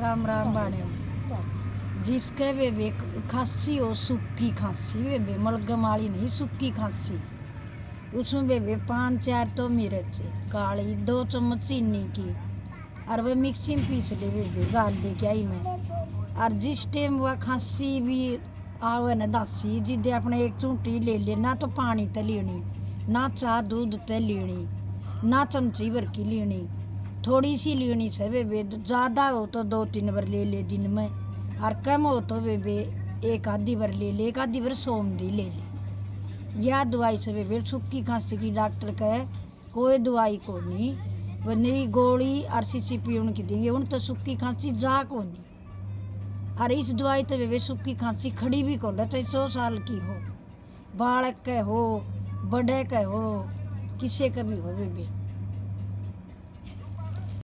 राम राम बाणे जिसके बेबे खांसी हो, सूखी खांसी बेबे, मलगम वाली नहीं, सूखी खांसी। उसमें बेबे 5-4 तो मिर्च काली, 2 चम्मच चीनी की, और वह मिक्सी में पीस ले बेबे, गाल लेके आई मैं। और जिस टाइम वह खांसी भी आवे न दासी, जिदे अपने एक चूंटी ले ले, ना तो पानी ते लेनी, ना चाह दूध ते लेनी, ना चमची भर की लेनी, थोड़ी सी लेनी से बेबे। ज़्यादा हो तो 2-3 बार ले ले दिन में, और कम हो तो बेबे 1 आधी बार ले ले, 1 आधी बार सोमदी ले ले। यह दवाई से बेबे सूखी खांसी की डॉक्टर कहे कोई दवाई को नहीं, वह नई गोली और शीशी पीने की देंगे, उन तो सूखी खांसी जा को नहीं। और इस दवाई तो बेबे सूखी खांसी खड़ी भी कौन चाहे 100 साल की हो, बालक के हो, बड़े के हो, किसी का भी हो बेबे।